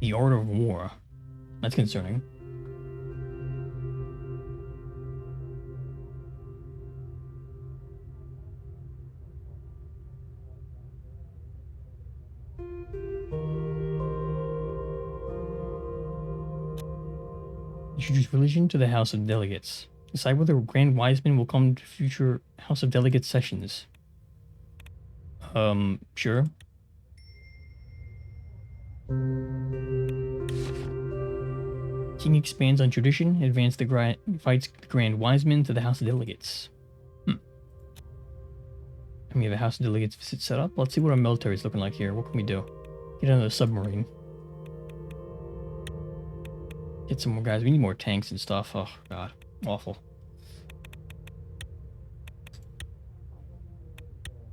The art of war. That's concerning. Introduce religion to the House of Delegates. Decide whether Grand Wiseman will come to future House of Delegates sessions. Sure. King expands on tradition, invites the Grand Wiseman to the House of Delegates. And we have a House of Delegates visit set up. Let's see what our military is looking like here. What can we do? Get another submarine. Get some more guys. We need more tanks and stuff. Oh, God. Awful.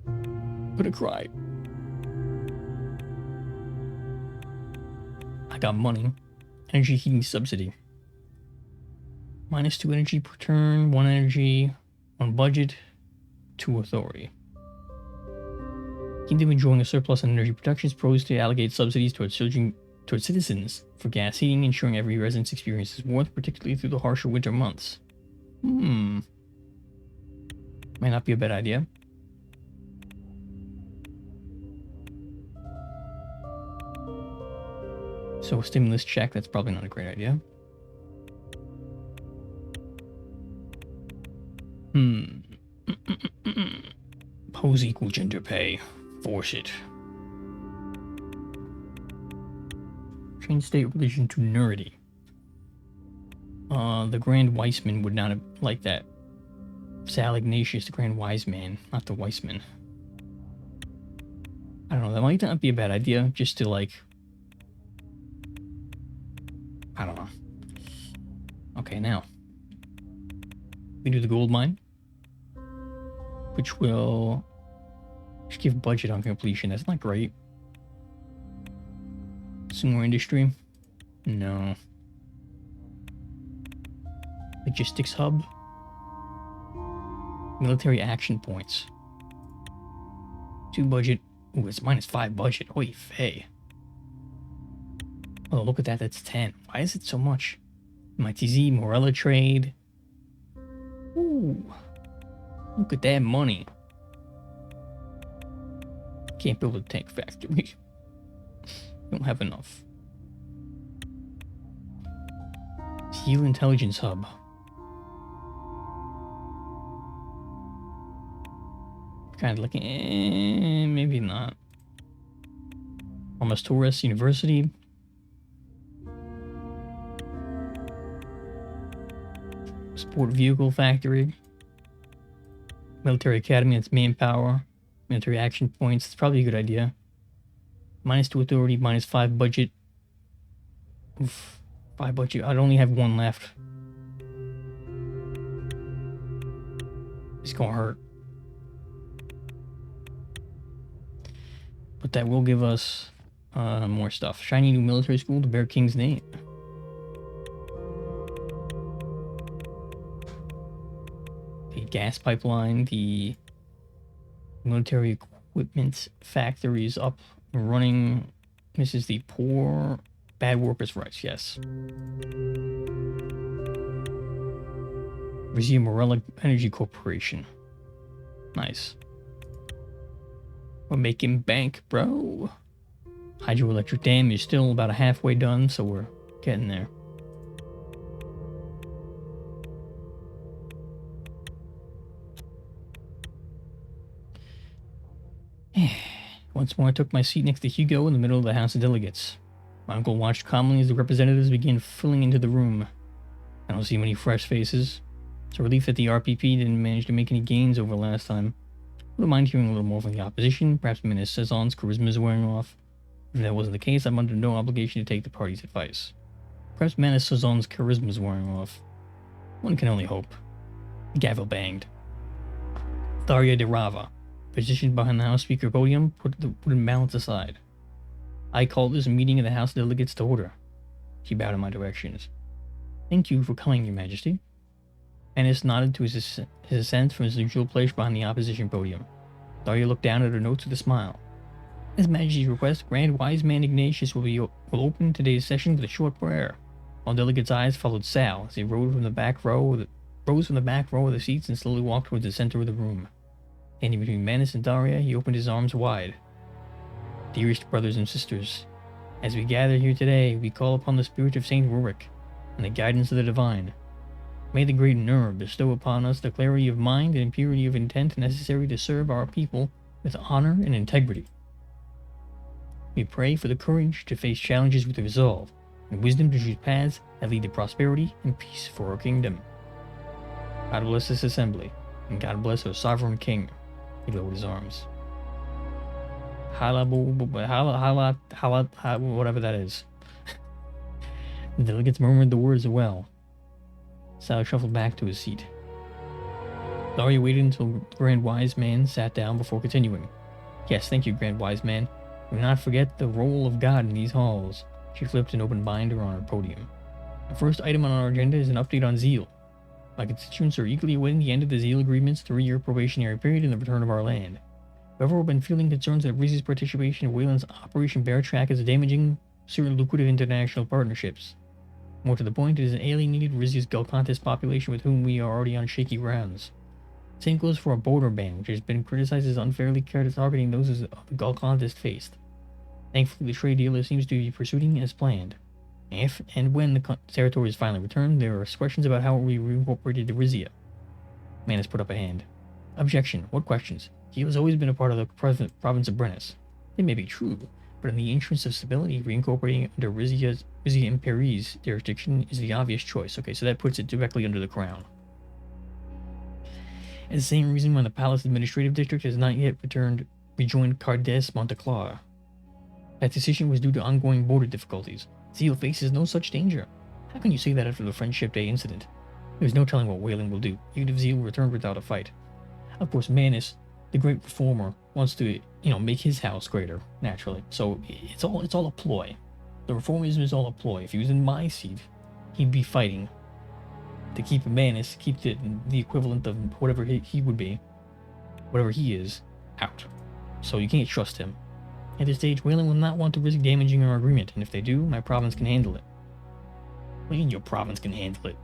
Gonna cry. I got money. Energy heating subsidy. -2 energy per turn, 1 energy on budget, 2 authority. Kingdom enjoying a surplus in energy production is proposed to allocate subsidies towards citizens for gas heating, ensuring every resident's experiences warmth, particularly through the harsher winter months. Might not be a bad idea. So a stimulus check, that's probably not a great idea. Pose equal gender pay. Force it. Change state religion to nudity. The Grand Wiseman would not have liked that. Sal Ignatius, the Grand Wise Man, not the Weissman. I don't know, that might not be a bad idea, just to like... I don't know. Okay, now. We do the gold mine. Which will... just give budget on completion, that's not great. Some more industry? No. Logistics hub? Military action points. 2 budget. Ooh, it's -5 budget. Oy vey. Oh, look at that. That's 10. Why is it so much? MITZ, Morella trade. Ooh. Look at that money. Can't build a tank factory. Don't have enough. Steel Intelligence Hub. Kind of looking, maybe not. Almost Torres University. Sport Vehicle Factory. Military Academy, that's manpower. Military action points, it's probably a good idea. -2 authority, -5 budget. Oof, 5 budget. I'd only have 1 left. It's gonna hurt. But that will give us more stuff. Shiny new military school to bear King's name. The gas pipeline, the military equipment factories up and running. This is the poor, bad workers' rights, yes. Rizia Morella Energy Corporation. Nice. We're making bank, bro. Hydroelectric dam is still about halfway done, so we're getting there. Once more, I took my seat next to Hugo in the middle of the House of Delegates. My uncle watched calmly as the representatives began filling into the room. I don't see many fresh faces. It's a relief that the RPP didn't manage to make any gains over last time. Wouldn't mind hearing a little more from the opposition. Perhaps Menace Saison's charisma is wearing off. If that wasn't the case, I'm under no obligation to take the party's advice. Perhaps Menace Saison's charisma is wearing off. One can only hope. The gavel banged. Tharia de Rava, positioned behind the House Speaker podium, put the wooden balance aside. I call this meeting of the House Delegates to order. She bowed in my directions. Thank you for coming, Your Majesty. Ennis nodded to his assent from his usual place behind the opposition podium. Tharia looked down at her notes with a smile. His Majesty's request, Grand Wise Man Ignatius will open today's session with a short prayer. All delegates' eyes followed Sal as he rose from the back row of the seats and slowly walked towards the center of the room. Standing between Manus and Daria, he opened his arms wide. Dearest brothers and sisters, as we gather here today, we call upon the spirit of Saint Rurik and the guidance of the divine. May the great Nur bestow upon us the clarity of mind and purity of intent necessary to serve our people with honor and integrity. We pray for the courage to face challenges with resolve, and wisdom to choose paths that lead to prosperity and peace for our kingdom. God bless this assembly, and God bless our sovereign king. He lowered his arms. Whatever that is. The delegates murmured the words well. Sal shuffled back to his seat. Daria waited until the Grand Wise Man sat down before continuing. Yes, thank you, Grand Wise Man. Do not forget the role of God in these halls. She flipped an open binder on her podium. The first item on our agenda is an update on Zeal. My constituents are eagerly awaiting the end of the Zeal Agreement's 3-year probationary period and the return of our land. However, we've been feeling concerns that Rizia's participation in Wayland's Operation Bear Track is damaging certain lucrative international partnerships. More to the point, it has alienated Rizia's Galcantis population with whom we are already on shaky grounds. Same goes for our border ban, which has been criticized as unfairly targeting those of the Galcantis faced. Thankfully, the trade deal seems to be proceeding as planned. If and when the territory is finally returned, there are questions about how we reincorporated the Rizia. Manus put up a hand. Objection. What questions? Zeal has always been a part of the province of Brennus. It may be true, but in the interest of stability, reincorporating under Rizia Imperi's jurisdiction is the obvious choice. Okay, so that puts it directly under the crown. And the same reason why the Palace Administrative District has not yet rejoined Cardes Monteclar. That decision was due to ongoing border difficulties. Zeal faces no such danger. How can you say that after the Friendship Day incident? There's no telling what Wayland will do, even if Zeal returned without a fight. Of course, Manus, the great reformer, wants to, make his house greater, naturally. So it's all a ploy. The reformism is all a ploy. If he was in my seat, he'd be fighting to keep Manus, keep the equivalent of whatever he would be, whatever he is, out. So you can't trust him. At this stage, Wayland will not want to risk damaging our agreement, and if they do, my province can handle it. What do you mean your province can handle it?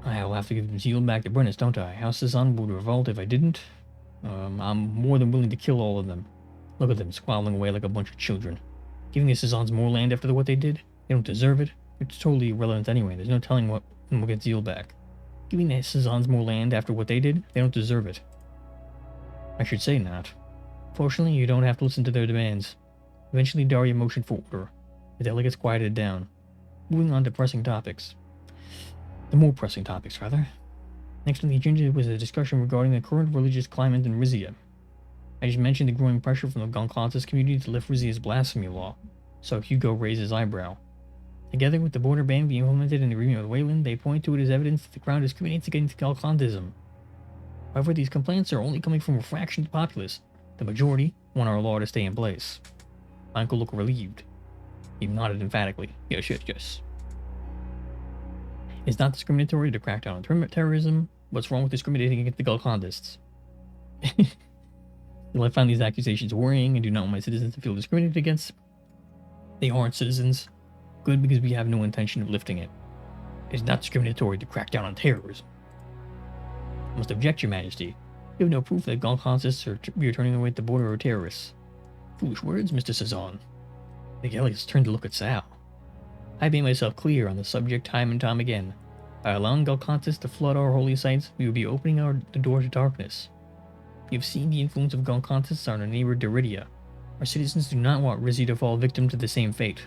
I'll have to give Zeal back to Brennus, don't I? House Suzerain would revolt if I didn't. I'm more than willing to kill all of them. Look at them, squabbling away like a bunch of children. Giving the Suzerains more land after what they did? They don't deserve it. It's totally irrelevant anyway. There's no telling when we'll get Zeal back. Giving the Suzerains more land after what they did? They don't deserve it. I should say not. Fortunately, you don't have to listen to their demands. Eventually, Daria motioned for order. The delegates quieted down. Moving on to pressing topics. The more pressing topics, rather. Next on the agenda was a discussion regarding the current religious climate in Rizia. I just mentioned the growing pressure from the Galcantis community to lift Rizia's blasphemy law, so Hugo raised his eyebrow. Together with the border ban being implemented in the agreement with Wayland, they point to it as evidence that the crown is committed against Galcantism. However, these complaints are only coming from a fraction of the populace. The majority want our law to stay in place. My uncle looked relieved. He nodded emphatically. Yes. It's not discriminatory to crack down on terrorism. What's wrong with discriminating against the Galcantists? I find these accusations worrying and do not want my citizens to feel discriminated against. They aren't citizens. Good, because we have no intention of lifting it. It's not discriminatory to crack down on terrorism. I must object, Your Majesty. You have no proof that Galcantists are turning away at the border or terrorists. Foolish words, Mr. Suzerain. The delegates turned to look at Sal. I made myself clear on the subject time and time again. By allowing Galcantists to flood our holy sites, we would be opening the door to darkness. We have seen the influence of Galcantists on our neighbor Deridia. Our citizens do not want Rizia to fall victim to the same fate.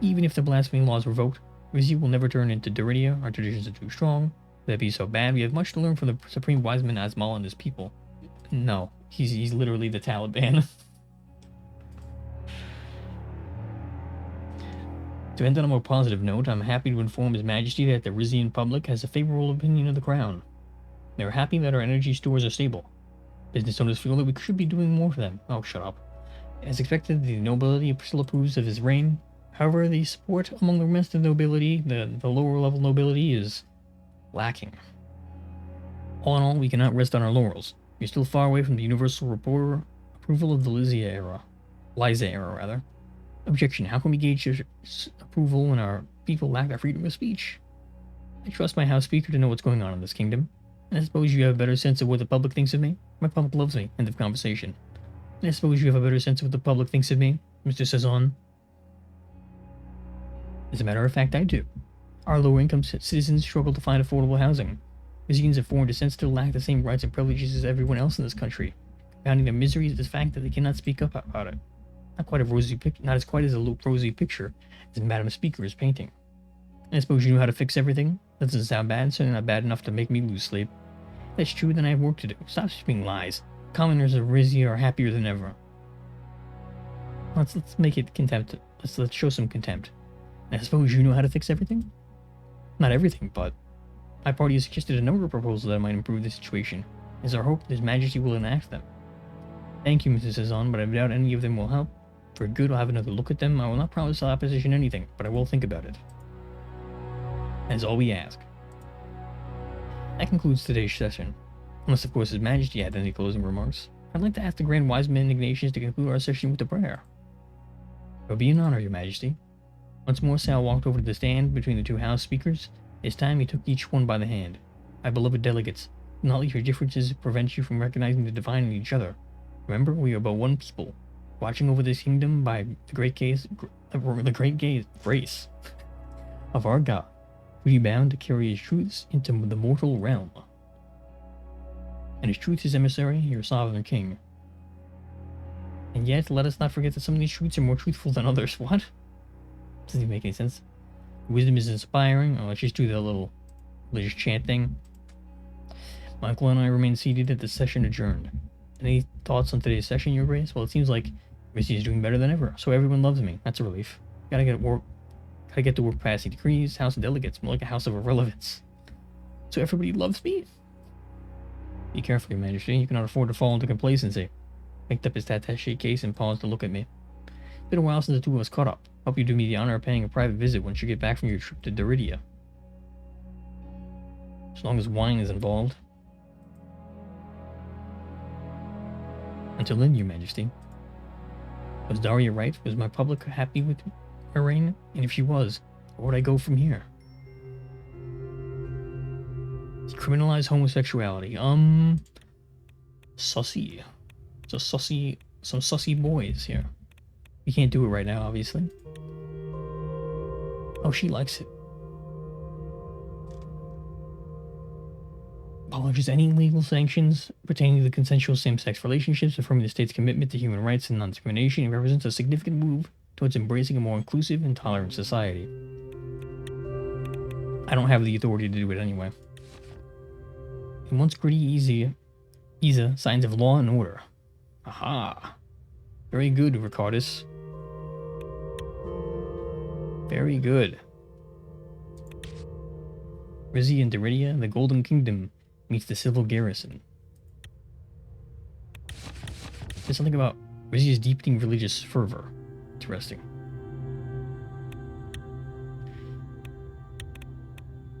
Even if the blasphemy law is revoked, Rizia will never turn into Deridia. Our traditions are too strong. Would that be so bad? We have much to learn from the Supreme Wiseman Asmal and his people. No, he's literally the Taliban. To end on a more positive note, I'm happy to inform His Majesty that the Rizian public has a favorable opinion of the Crown. They are happy that our energy stores are stable. Business owners feel that we should be doing more for them. Oh, shut up. As expected, the nobility still approves of his reign. However, the support among the rest of the nobility, the lower level nobility, is lacking. All in all, we cannot rest on our laurels. You're still far away from the universal approval of the Liza era, rather. Objection. How can we gauge your approval when our people lack their freedom of speech? I trust my House Speaker to know what's going on in this kingdom. And I suppose you have a better sense of what the public thinks of me. My public loves me. End of conversation. And I suppose you have a better sense of what the public thinks of me, Mr. Suzerain. As a matter of fact, I do. Our lower-income citizens struggle to find affordable housing. Rizians of foreign descent still lack the same rights and privileges as everyone else in this country. Compounding their misery is the fact that they cannot speak up about it. Not as quite as a rosy picture as Madam Speaker is painting. And I suppose you know how to fix everything? That doesn't sound bad, certainly not bad enough to make me lose sleep. If that's true, then I have work to do. Stop speaking lies. Commoners of Rizia are happier than ever. Let's make it contempt. Let's show some contempt. And I suppose you know how to fix everything? Not everything, but my party has suggested a number of proposals that might improve the situation. It is our hope that His Majesty will enact them. Thank you, Mrs. Suzerain, but I doubt any of them will help. For good, I'll have another look at them. I will not promise the opposition anything, but I will think about it. That is all we ask. That concludes today's session. Unless, of course, His Majesty had any closing remarks. I'd like to ask the Grand Wise Men Ignatius to conclude our session with a prayer. It will be an honor, Your Majesty. Once more, Sal walked over to the stand between the two House Speakers. This time, he took each one by the hand. My beloved delegates, do not let your differences prevent you from recognizing the divine in each other. Remember, we are but one people, watching over this kingdom by the great grace of our God, who is bound to carry His truths into the mortal realm. And His truth is emissary, your sovereign king. And yet, let us not forget that some of these truths are more truthful than others. What? Doesn't even make any sense. Wisdom is inspiring. Oh, let's just do that little religious chant thing. My uncle and I remain seated at the session adjourned. Any thoughts on today's session, Your Grace? Well, it seems like Rizia is doing better than ever, so everyone loves me. That's a relief. Gotta get to work passing decrees, House of Delegates, more like a house of irrelevance. So everybody loves me? Be careful, Your Majesty. You cannot afford to fall into complacency. Picked up his attaché case and paused to look at me. It's been a while since the two of us caught up. Hope you do me the honor of paying a private visit once you get back from your trip to Rizia. As long as wine is involved. Until then, Your Majesty. Was Daria right? Was my public happy with her reign? And if she was, where would I go from here? Criminalize homosexuality. Sussy. Some sussy boys here. We can't do it right now, obviously. Oh, she likes it. Acknowledges any legal sanctions pertaining to the consensual same-sex relationships, affirming the state's commitment to human rights and non-discrimination, and represents a significant move towards embracing a more inclusive and tolerant society. I don't have the authority to do it anyway. And once gritty Isa, signs of law and order. Aha. Very good, Ricardus. Very good. Rizia and Rizia, the Golden Kingdom meets the civil garrison. There's something about Rizia's deepening religious fervor. Interesting.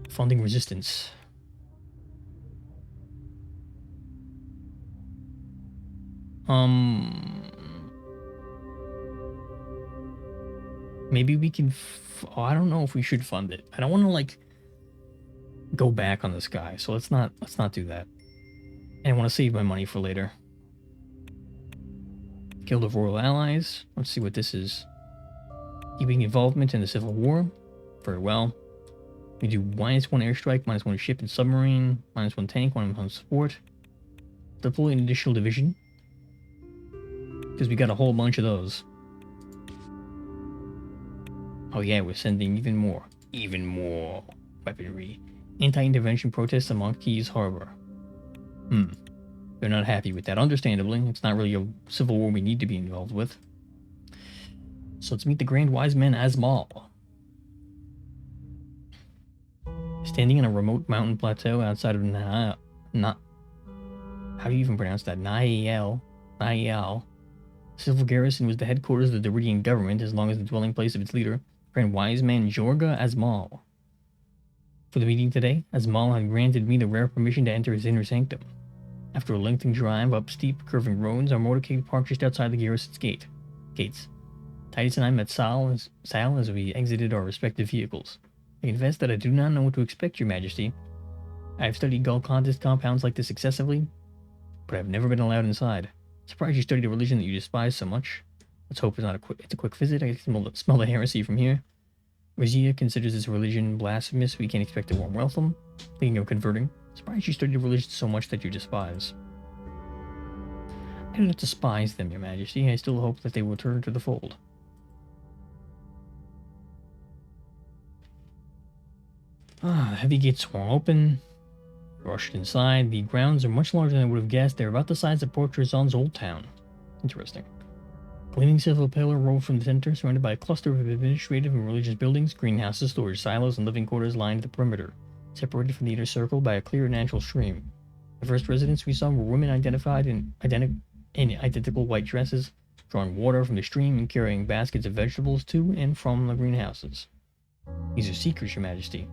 Funding resistance. Maybe we can. I don't know if we should fund it. I don't want to like go back on this guy, so let's not do that. And I want to save my money for later. Guild of Royal Allies. Let's see what this is. Keeping involvement in the Civil War. Very well. We do -1 airstrike, -1 ship and submarine, -1 tank, -1 support. Deploy an additional division. Because we got a whole bunch of those. Oh yeah, we're sending even more weaponry. Anti-intervention protests among Keys Harbor. They're not happy with that, understandably. It's not really a civil war we need to be involved with. So let's meet the Grand Wise Men Azmal. Standing on a remote mountain plateau outside of how do you even pronounce that? Naial. Civil garrison was the headquarters of the Doridian government, as long as the dwelling place of its leader, Grand Wise Man Jorga Azmal. For the meeting today, Azmal had granted me the rare permission to enter his inner sanctum. After a lengthy drive up steep, curving roads, our motorcade parked just outside the garrison's gates. Titus and I met Sal as we exited our respective vehicles. I confess that I do not know what to expect, Your Majesty. I have studied Gulf contest compounds like this excessively, but I have never been allowed inside. Surprised you studied a religion that you despise so much. Let's hope it's a quick visit. I can smell the heresy from here. Rizia considers this religion blasphemous. We can't expect a warm welcome. Thinking of converting. Surprised you studied a religion so much that you despise. I do not despise them, Your Majesty. I still hope that they will return to the fold. The heavy gates swung open. Rushed inside. The grounds are much larger than I would have guessed. They're about the size of Port Trizon's old town. Interesting. Gleaming silver pillar rose from the center, surrounded by a cluster of administrative and religious buildings, greenhouses, storage silos, and living quarters lined the perimeter, separated from the inner circle by a clear natural stream. The first residents we saw were women identified in identical white dresses, drawing water from the stream and carrying baskets of vegetables to and from the greenhouses. These are seekers, Your Majesty.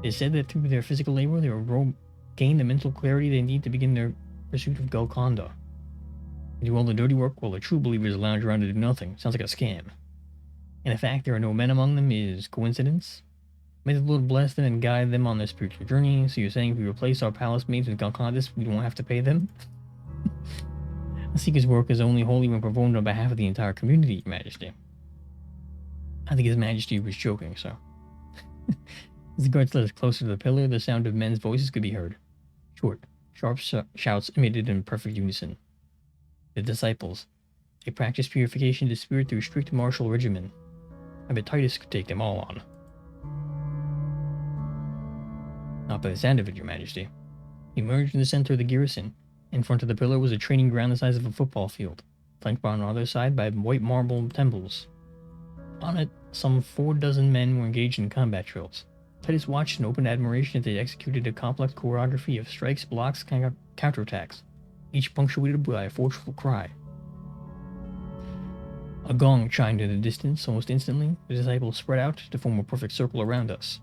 It is said that through their physical labor they will gain the mental clarity they need to begin their pursuit of Golconda. They do all the dirty work while the true believers lounge around to do nothing. Sounds like a scam. And the fact there are no men among them is coincidence? May the Lord bless them and guide them on their spiritual journey. So you're saying if we replace our palace maids with Golcondas, we won't have to pay them? The Seeker's work is only wholly when performed on behalf of the entire community, Your Majesty. I think His Majesty was joking, sir. As the guards led us closer to the pillar, the sound of men's voices could be heard. Short, sharp shouts emitted in perfect unison. The disciples. They practice purification to spirit through strict martial regimen. I bet Titus could take them all on. Not by the sound of it, Your Majesty. He emerged in the center of the garrison. In front of the pillar was a training ground the size of a football field, flanked on the other side by white marble temples. On it, some 4 men were engaged in combat drills. Titus watched in open admiration as they executed a complex choreography of strikes, blocks, counterattacks, each punctuated by a forceful cry. A gong chimed in the distance almost instantly. The disciples spread out to form a perfect circle around us.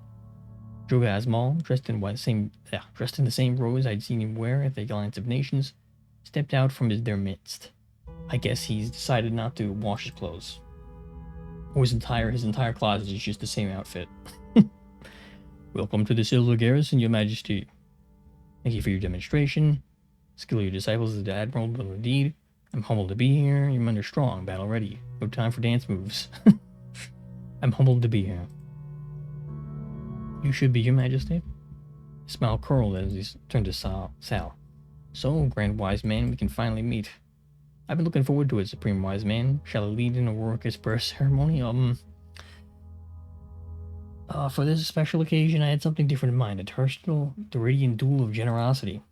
Joga Asmal, dressed in the same robes I'd seen him wear at the Alliance of Nations, stepped out from their midst. I guess he's decided not to wash his clothes. Or his entire closet is just the same outfit. Welcome to the Silver Garrison, Your Majesty. Thank you for your demonstration. Skill of your disciples is admirable indeed. I'm humbled to be here. Your men are strong, battle ready. No time for dance moves. I'm humbled to be here. You should be, Your Majesty. His smile curled as he turned to Sal. So, Grand Wise Man, we can finally meet. I've been looking forward to it, Supreme Wise Man. Shall I lead in a Roricus birth ceremony? For this special occasion, I had something different in mind. A terrestrial, Doridian duel of generosity.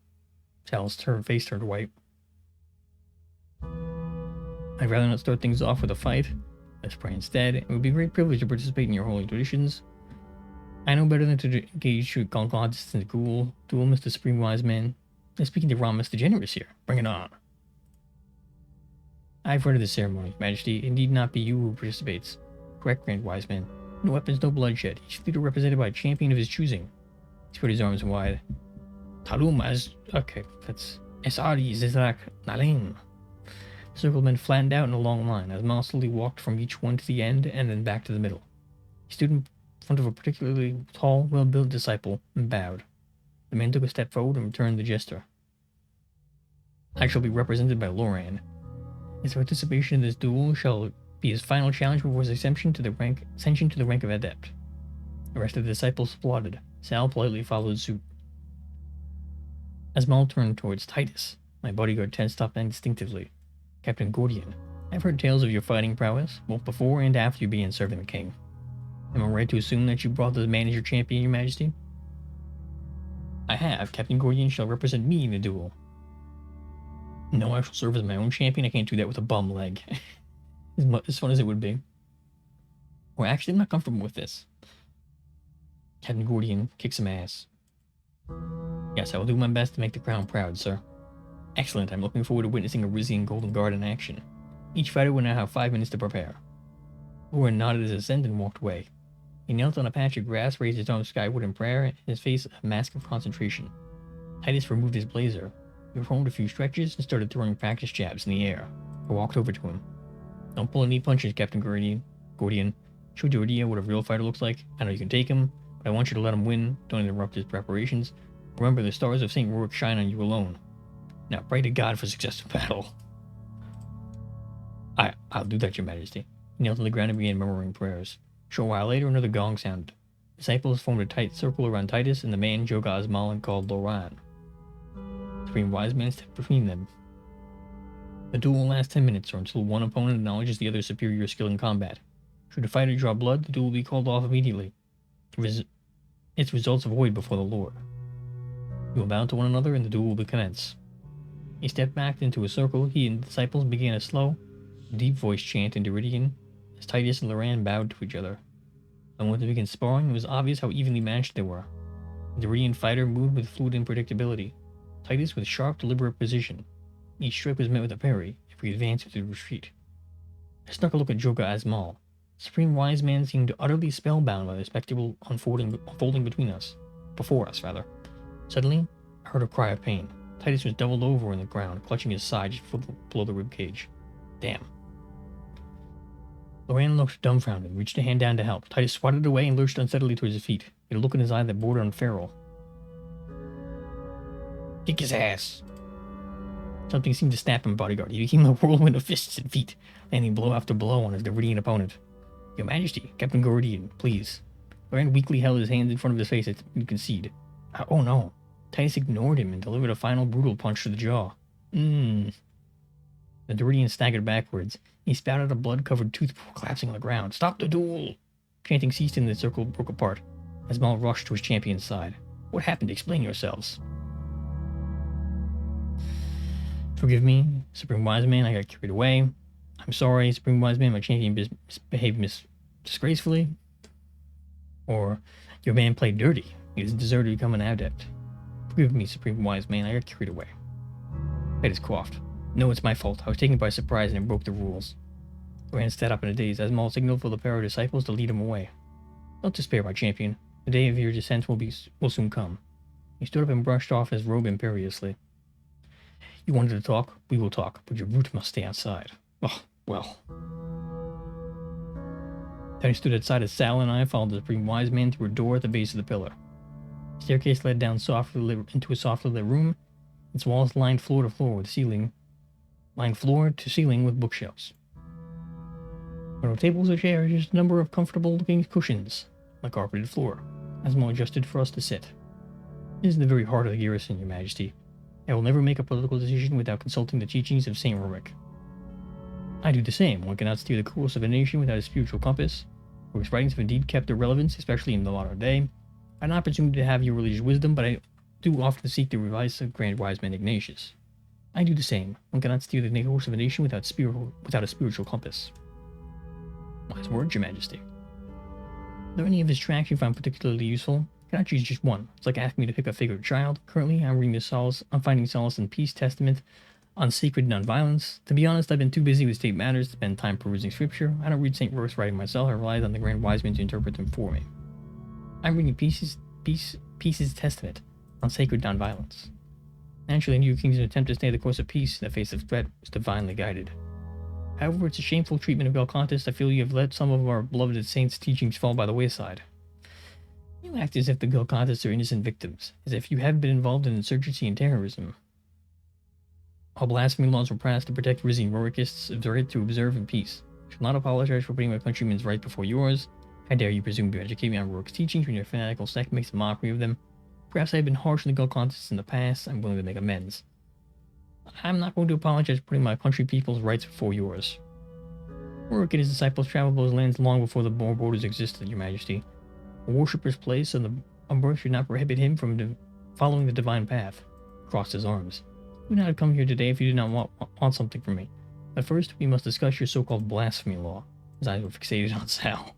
Sal's face turned white. I'd rather not start things off with a fight. Let's pray instead. It would be a great privilege to participate in your holy traditions. I know better than to engage with Golcondas in the duel, Mr. Supreme Wise Man. I'm speaking to Ramus the Generous here. Bring it on. I've heard of this ceremony, Majesty. It need not be you who participates. Correct, Grand Wise Man. No weapons, no bloodshed. Each leader represented by a champion of his choosing. He spread his arms wide. Talum as... Okay, that's... Esari Zizak Nalim. The circle of men flattened out in a long line as Mal slowly walked from each one to the end and then back to the middle. He stood in front of a particularly tall, well-built disciple and bowed. The man took a step forward and returned the gesture. I shall be represented by Loran. His participation in this duel shall be his final challenge before his ascension to the rank of adept. The rest of the disciples applauded. Sal politely followed suit. As Mal turned towards Titus, my bodyguard tensed up instinctively. Captain Gordian, I've heard tales of your fighting prowess, both before and after you began serving the king. Am I right to assume that you brought the man as your champion, Your Majesty? I have. Captain Gordian shall represent me in the duel. No, I shall serve as my own champion. I can't do that with a bum leg. As fun as it would be. Or actually, I'm not comfortable with this. Captain Gordian, kick some ass. Yes, I will do my best to make the crown proud, sir. Excellent. I'm looking forward to witnessing a Rizian Golden Guard in action. Each fighter will now have 5 minutes to prepare. Orin nodded his assent and walked away. He knelt on a patch of grass, raised his arms skyward in prayer, and his face a mask of concentration. Titus removed his blazer. He performed a few stretches and started throwing practice jabs in the air. I walked over to him. Don't pull any punches, Captain Gordian. Showed you Rizia what a real fighter looks like. I know you can take him, but I want you to let him win. Don't interrupt his preparations. Remember, the stars of St. Rourke shine on you alone. Now pray to God for successful battle. I'll do that, Your Majesty. He knelt on the ground and began murmuring prayers. A short while later, another gong sounded. Disciples formed a tight circle around Titus and the man Joga Azmal called Loran. The Supreme Wise Man stepped between them. The duel will last 10 minutes, or until one opponent acknowledges the other's superior skill in combat. Should a fighter draw blood, the duel will be called off immediately. Its results void before the Lord. You will bow to one another, and the duel will commence. He stepped back into a circle. He and the disciples began a slow, deep-voiced chant in Deridian as Titus and Loran bowed to each other. And when they began sparring, it was obvious how evenly matched they were. The Deridian fighter moved with fluid unpredictability. Titus with sharp, deliberate precision. Each strike was met with a parry, every advance with a retreat. I snuck a look at Joga Azmal. The Supreme Wise Man seemed utterly spellbound by the spectacle unfolding before us. Suddenly, I heard a cry of pain. Titus was doubled over on the ground, clutching his side just below the ribcage. Damn. Loran looked dumbfounded and reached a hand down to help. Titus swatted away and lurched unsteadily towards his feet. He had a look in his eye that bordered on feral. Kick his ass. Something seemed to snap in bodyguard. He became a whirlwind of fists and feet, landing blow after blow on his Deridian opponent. Your Majesty, Captain Gordian, please. Loran weakly held his hands in front of his face as he conceded. Oh no. Titus ignored him and delivered a final brutal punch to the jaw. The Deridian staggered backwards. He spat out a blood-covered tooth before collapsing on the ground. Stop the duel! Chanting ceased and the circle broke apart. Azmal rushed to his champion's side. What happened? Explain yourselves. Forgive me, Supreme Wise Man, I got carried away. I'm sorry, Supreme Wise Man, my champion behaved disgracefully. Or, your man played dirty. He deserved to become an adept. Forgive me, Supreme Wise Man, I got carried away. Titus coughed. No, it's my fault. I was taken by surprise and it broke the rules. Loran sat up in a daze. Azmal signaled for the pair of disciples to lead him away. Don't despair, my champion. The day of your descent will soon come. He stood up and brushed off his robe imperiously. You wanted to talk? We will talk, but your root must stay outside. Oh, well. Titus stood outside as Sal and I followed the Supreme Wise Man through a door at the base of the pillar. The staircase led down into a softly lit room. Its walls lined floor to ceiling with bookshelves. There were no tables or chairs, just a number of comfortable-looking cushions on the carpeted floor. Azmal adjusted for us to sit. This is the very heart of the garrison, Your Majesty. I will never make a political decision without consulting the teachings of St. Rourke. I do the same. One cannot steer the course of a nation without a spiritual compass. Rourke's writings have indeed kept their relevance, especially in the modern day. I do not presume to have your religious wisdom, but I do often seek the advice of Grand Wise Man Ignatius. I do the same. One cannot steer the course of a nation without a spiritual compass. Wise words, Your Majesty. Are there any of his tracts you find particularly useful? I cannot choose just one. It's like asking me to pick a favorite child. Currently, I'm finding solace in Peace Testament on Sacred Nonviolence. To be honest, I've been too busy with state matters to spend time perusing scripture. I don't read St. Rourke's writing myself. I rely on the Grand Wise Man to interpret them for me. I'm reading Peace's Testament on Sacred Nonviolence. Naturally, New King's attempt to stay the course of peace in the face of threat was divinely guided. However, it's a shameful treatment of Galcantis. I feel you have let some of our beloved saints' teachings fall by the wayside. You act as if the Galcantis are innocent victims, as if you haven't been involved in insurgency and terrorism. All blasphemy laws were passed to protect Rizian Rorikists' right to observe in peace. I shall not apologize for putting my countrymen's right before yours. How dare you presume to educate me on Rourke's teachings when your fanatical sect makes a mockery of them? Perhaps I have been harsh on the Galcantists in the past. I'm willing to make amends. I'm not going to apologize for putting my country people's rights before yours. Rourke and his disciples traveled those lands long before the borders existed, Your Majesty. A worshipper's place on the Umbra should not prohibit him from following the divine path. He crossed his arms. You would not have come here today if you did not want something from me. But first, we must discuss your so-called blasphemy law. His eyes were fixated on Sal.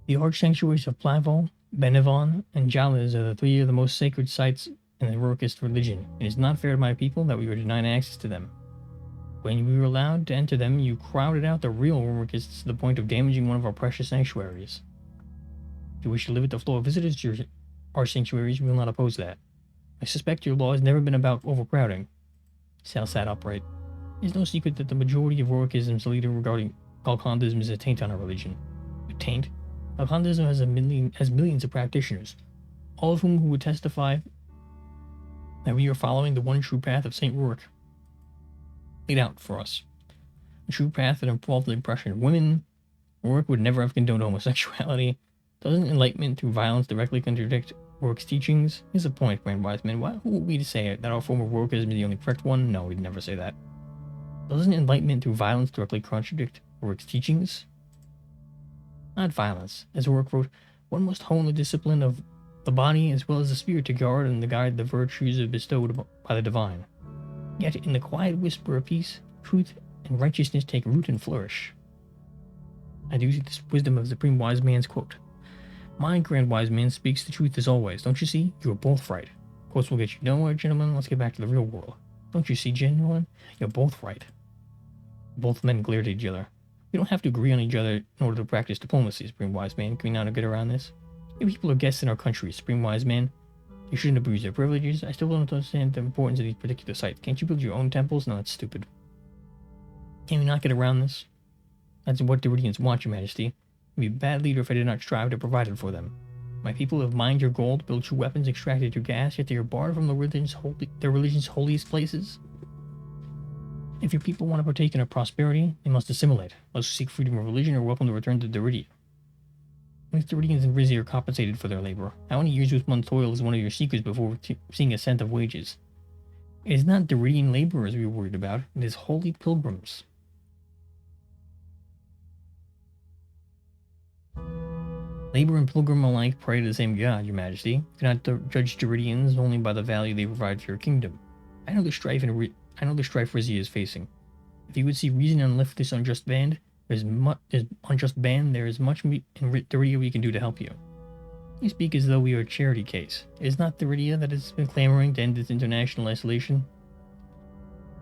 The arch-sanctuaries of Plavo, Benevon, and Jalez are the three of the most sacred sites in the Rourkist religion. It is not fair to my people that we were denied access to them. When we were allowed to enter them, you crowded out the real Rourkists to the point of damaging one of our precious sanctuaries. If you wish to limit the flow of visitors to our sanctuaries, we will not oppose that. I suspect your law has never been about overcrowding. Sal sat upright. It's no secret that the majority of Orichism's leader regarding Galkandism is a taint on our religion. A taint? Galkandism has millions of practitioners, all of whom would testify that we are following the one true path of St. Rurik laid out for us. A true path that involved the oppression of women. Rurik would never have condoned homosexuality. Doesn't enlightenment through violence directly contradict Rurik's teachings? Here's a point, Grand Wise Man. Who would we to say that our form of Rurikism is the only correct one? No, we'd never say that. Doesn't enlightenment through violence directly contradict Rurik's teachings? Not violence. As Rurik wrote, one must hone the discipline of the body as well as the spirit to guard and to guide the virtues bestowed by the divine. Yet in the quiet whisper of peace, truth and righteousness take root and flourish. I do see this wisdom of the Supreme Wise Man's quote. My Grand Wise Man speaks the truth as always. Don't you see? You are both right. Quotes will get you nowhere, gentlemen. Let's get back to the real world. Don't you see, gentlemen? You're both right. Both men glared at each other. We don't have to agree on each other in order to practice diplomacy, Supreme Wise Man. Can we not get around this? Your people are guests in our country, Supreme Wise Man. You shouldn't abuse their privileges. I still don't understand the importance of these particular sites. Can't you build your own temples? No, that's stupid. Can we not get around this? That's what Doridians want, Your Majesty. I'd be a bad leader if I did not strive to provide it for them. My people have mined your gold, built your weapons, extracted your gas, yet they are barred from their religion's holiest places. If your people want to partake in our prosperity, they must assimilate. Those who seek freedom of religion are welcome to return to Doridia. If Doridians and Rizia are compensated for their labor, how many years with one's toil is one of your secrets before seeing a cent of wages? It is not Doridian laborers we are worried about, it is holy pilgrims. Labor and pilgrim alike pray to the same God, Your Majesty. You cannot judge Doridians only by the value they provide for your kingdom. I know the strife Rizia is facing. If you would see reason and lift this unjust band, there is much in Doridia we can do to help you. You speak as though we are a charity case. It is not Doridia that has been clamoring to end its international isolation.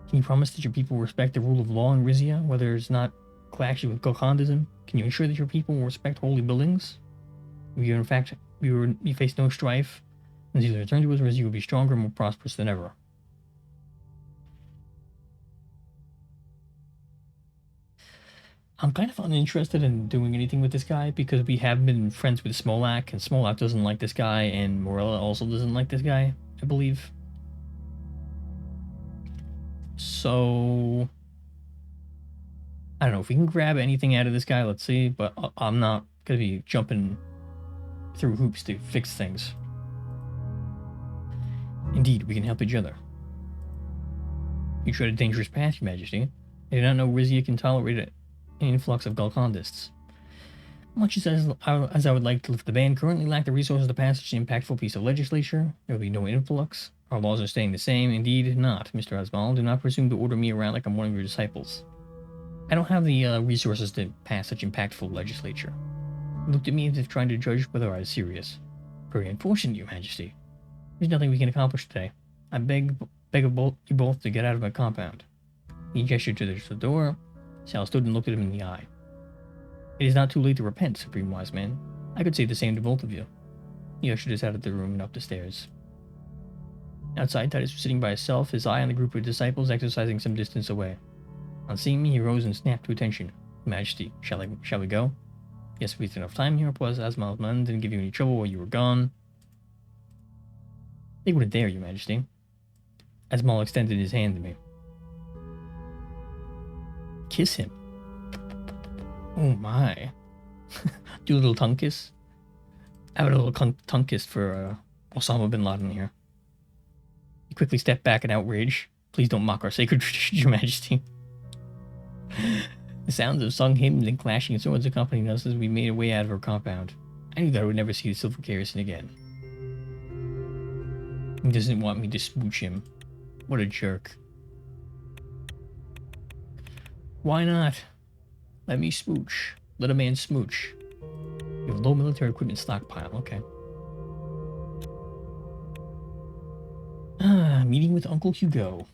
Can you promise that your people will respect the rule of law in Rizia, whether it's not clashing with Galkandism? Can you ensure that your people will respect holy buildings? We face no strife, and as you return to us, Rizia will be stronger and more prosperous than ever. I'm kind of uninterested in doing anything with this guy because we have been friends with Smolak, and Smolak doesn't like this guy, and Morella also doesn't like this guy, I believe. So, I don't know if we can grab anything out of this guy, let's see, but I'm not going to be jumping through hoops to fix things. Indeed, we can help each other. You tread a dangerous path, Your Majesty. I do not know Rizia can tolerate an influx of Galkandists. Much as I would like to lift the ban, currently lack the resources to pass such an impactful piece of legislature. There will be no influx. Our laws are staying the same. Indeed not, Mr. Asmal. Do not presume to order me around like I'm one of your disciples. I don't have the resources to pass such impactful legislature. He looked at me as if trying to judge whether I was serious. Very unfortunate, Your Majesty. There's nothing we can accomplish today. I beg of you both to get out of my compound. He gestured to the door. Sal stood and looked at him in the eye. It is not too late to repent, Supreme Wise Man. I could say the same to both of you. He ushered us out of the room and up the stairs. Outside, Titus was sitting by himself, his eye on the group of disciples exercising some distance away. On seeing me, he rose and snapped to attention. Majesty, shall we go? Yes, we have enough time here, plus Asmal's man didn't give you any trouble while you were gone. They wouldn't dare, Your Majesty. Asmal extended his hand to me. Kiss him. Oh my. Do a little tongue kiss. I have a little tongue kiss for Osama bin Laden here. He quickly stepped back in outrage. Please don't mock our sacred tradition, Your Majesty. The sounds of sung hymns and clashing swords accompanied us as we made our way out of our compound. I knew that I would never see the Silver Garrison again. He doesn't want me to smooch him. What a jerk. Why not? Let me smooch. Let a man smooch. You have low military equipment stockpile. Okay. Meeting with Uncle Hugo.